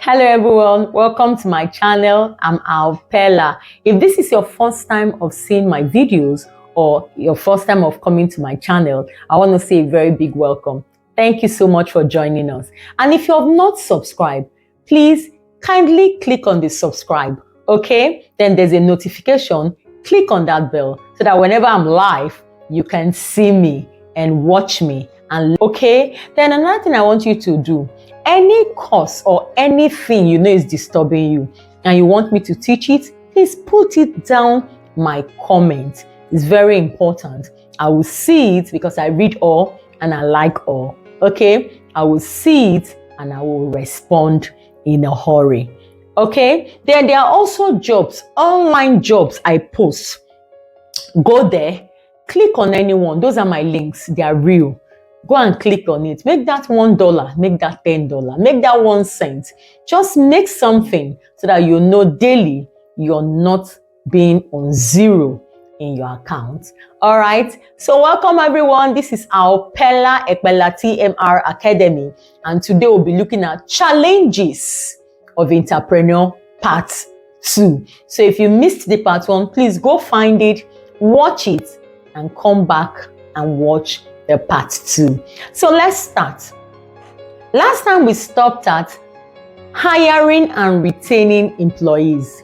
Hello everyone, welcome to my channel. I'm Alpella. If this is your first time of seeing my videos or your first time of coming to my channel, I want to say a very big welcome. Thank you so much for joining us. And if you have not subscribed, please kindly click on the subscribe, okay? Then there's a notification, click on that bell so that whenever I'm live, you can see me and watch me. And okay, then another thing I want you to do, any course or anything you know is disturbing you and you want me to teach it, please put it down my comment. It's very important. I will see it because I read all and I like all. Okay, I will see it and I will respond in a hurry. Okay, then there are also jobs, online jobs I post. Go there, click on anyone. Those are my links. They are real. Go and click on it. Make that $1, make that $10, make that 1 cent. Just make something so that you know daily you're not being on zero in your account. All right. So welcome everyone. This is our Ekpela TMR Academy. And today we'll be looking at challenges of entrepreneur part 2. So if you missed the part 1, please go find it, watch it, and come back and watch the part 2. So let's start. Last time we stopped at hiring and retaining employees.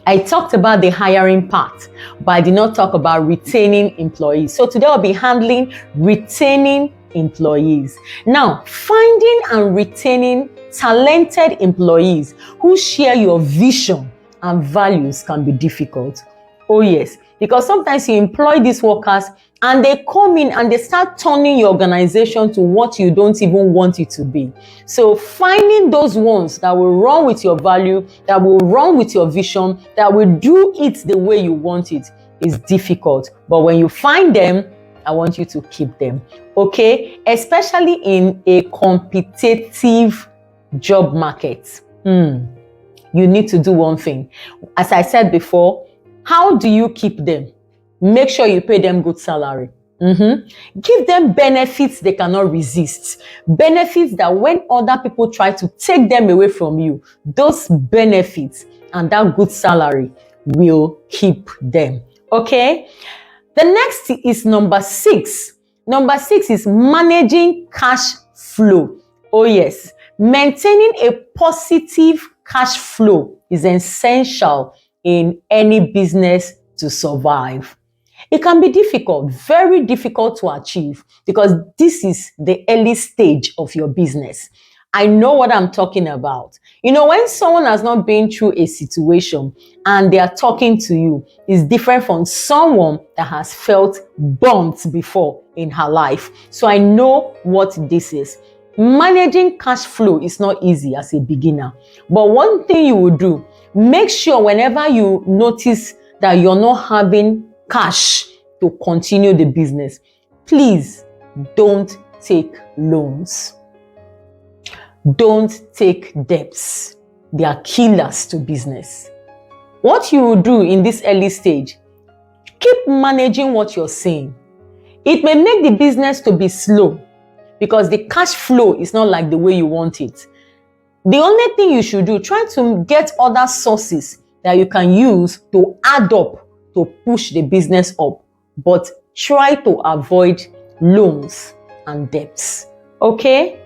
I talked about the hiring part, but I did not talk about retaining employees. So today I'll be handling retaining employees. Now, finding and retaining talented employees who share your vision and values can be difficult. Oh yes, because sometimes you employ these workers and they come in and they start turning your organization to what you don't even want it to be. So finding those ones that will run with your value, that will run with your vision, that will do it the way you want it is difficult. But when you find them, I want you to keep them, okay? Especially in a competitive job market. You need to do one thing. As I said before, how do you keep them? Make sure you pay them good salary. Give them benefits they cannot resist. Benefits that when other people try to take them away from you, those benefits and that good salary will keep them. Okay? The next is number 6. Number 6 is managing cash flow. Oh yes. Maintaining a positive cash flow is essential in any business to survive. It can be difficult, very difficult to achieve because this is the early stage of your business. I know what I'm talking about. You know, when someone has not been through a situation and they are talking to you, is different from someone that has felt burnt before in her life. So I know what this is. Managing cash flow is not easy as a beginner. But one thing you will do, make sure whenever you notice that you're not having cash to continue the business, please don't take loans. Don't take debts. They are killers to business. What you will do in this early stage, keep managing what you're saying. It may make the business to be slow because the cash flow is not like the way you want it. The only thing you should do, try to get other sources that you can use to add up to push the business up, but try to avoid loans and debts. Okay?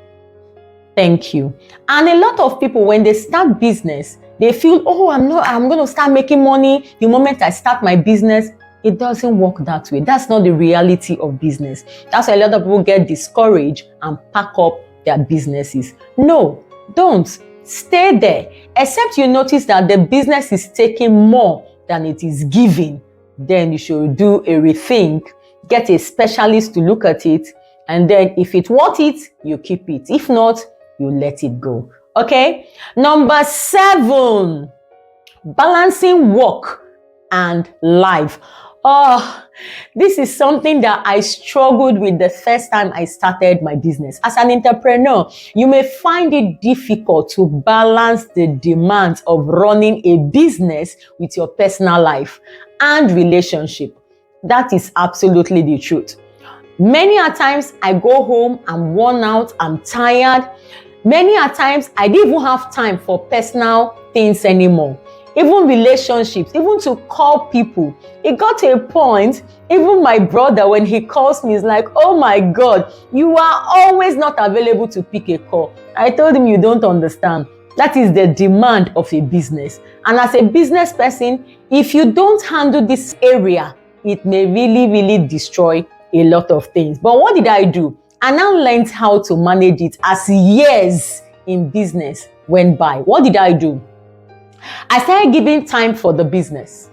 Thank you. And a lot of people, when they start business, they feel, oh, I'm going to start making money the moment I start my business. It doesn't work that way. That's not the reality of business. That's why a lot of people get discouraged and pack up their businesses. No, don't. Stay there. Except you notice that the business is taking more than it is giving, then you should do a rethink, get a specialist to look at it, and then if it's worth it, you keep it. If not, you let it go. Okay? Number 7, balancing work and life. Oh, this is something that I struggled with the first time I started my business. As an entrepreneur, you may find it difficult to balance the demands of running a business with your personal life and relationship. That is absolutely the truth. Many a times I go home, I'm worn out, I'm tired. Many a times, I didn't even have time for personal things anymore. Even relationships, even to call people. It got to a point, even my brother, when he calls me, is like, oh my God, you are always not available to pick a call. I told him, you don't understand. That is the demand of a business. And as a business person, if you don't handle this area, it may really, really destroy a lot of things. But what did I do? I now learned how to manage it as years in business went by. What did I do? I started giving time for the business.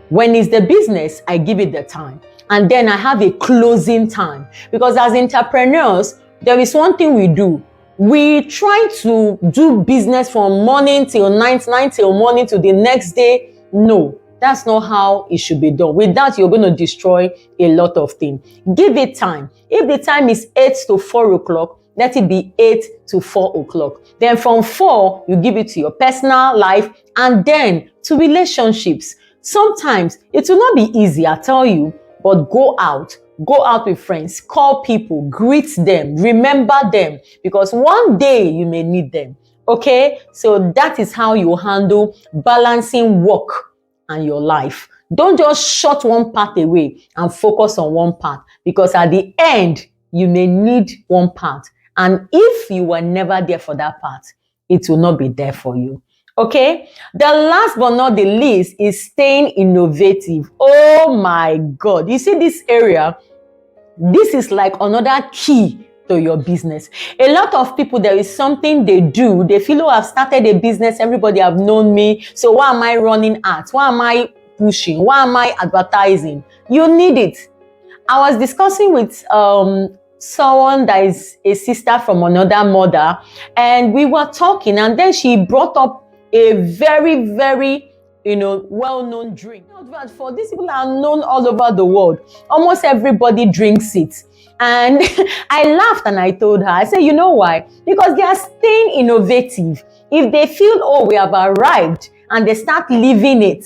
When it's the business, I give it the time. And then I have a closing time. Because as entrepreneurs, there is one thing we do. We try to do business from morning till night till morning to the next day. No, that's not how it should be done. With that, you're going to destroy a lot of things. Give it time. If the time is 8 to 4 o'clock, let it be 8 to 4 o'clock. Then from 4, you give it to your personal life and then to relationships. Sometimes it will not be easy, I tell you, but go out with friends, call people, greet them, remember them, because one day you may need them. Okay, so that is how you handle balancing work and your life. Don't just shut one part away and focus on one part, because at the end you may need one part, and if you were never there for that part, it will not be there for you. Okay, the last but not the least is staying innovative. Oh my God, you see this area, this is like another key to your business. A lot of people, there is something they do, they feel, oh, I've started a business, everybody have known me, so why am I running ads? Why am I pushing? Why am I advertising? You need it. I was discussing with someone that is a sister from another mother, and we were talking, and then she brought up a very, very, well-known drink. For these people are known all over the world. Almost everybody drinks it. And I laughed and I told her, I said, you know why? Because they are staying innovative. If they feel, oh, we have arrived, and they start living it,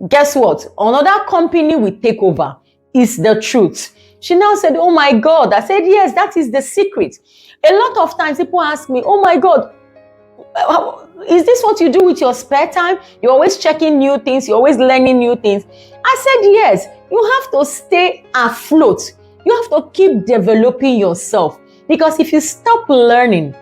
guess what? Another company will take over. It's the truth. She now said, oh my God. I said, yes, that is the secret. A lot of times people ask me, oh my God, is this what you do with your spare time? You're always checking new things. You're always learning new things. I said, yes, you have to stay afloat. You have to keep developing yourself, because if you stop learning,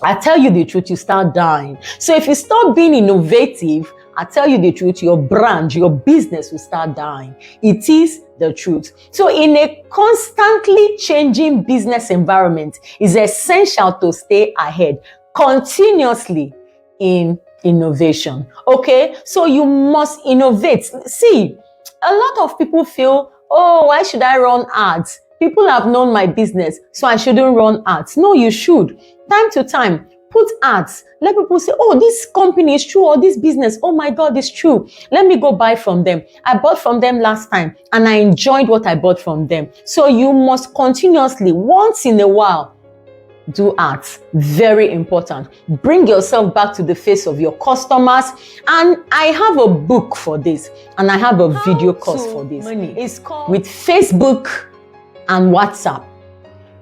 I tell you the truth, you start dying. So if you stop being innovative, I tell you the truth, your brand, your business will start dying. It is the truth. So in a constantly changing business environment, it's essential to stay ahead continuously in innovation. Okay, so you must innovate. See, a lot of people feel, oh, why should I run ads? People have known my business, so I shouldn't run ads. No, you should. Time to time, put ads. Let people say, oh, this company is true, or this business, oh my God, it's true. Let me go buy from them. I bought from them last time and I enjoyed what I bought from them. So you must continuously, once in a while, do ads. Very important. Bring yourself back to the face of your customers. And I have a book for this, and I have a video course for this. It's called With Facebook and WhatsApp,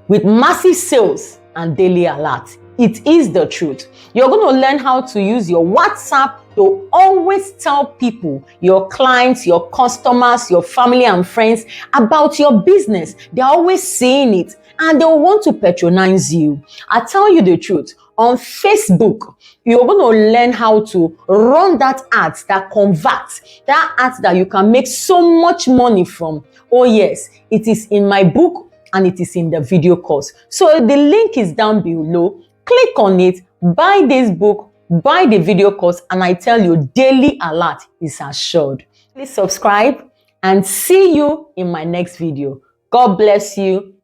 with massive sales and daily alert. It is the truth. You're going to learn how to use your WhatsApp to always tell people, your clients, your customers, your family and friends about your business. They're always seeing it and they want to patronize you. I tell you the truth. On Facebook, you're going to learn how to run that ads that converts, that ads that you can make so much money from. Oh yes, it is in my book and it is in the video course. So the link is down below. Click on it, buy this book, buy the video course, and I tell you, daily alert is assured. Please subscribe and see you in my next video. God bless you.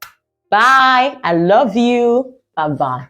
Bye. I love you. Bye-bye.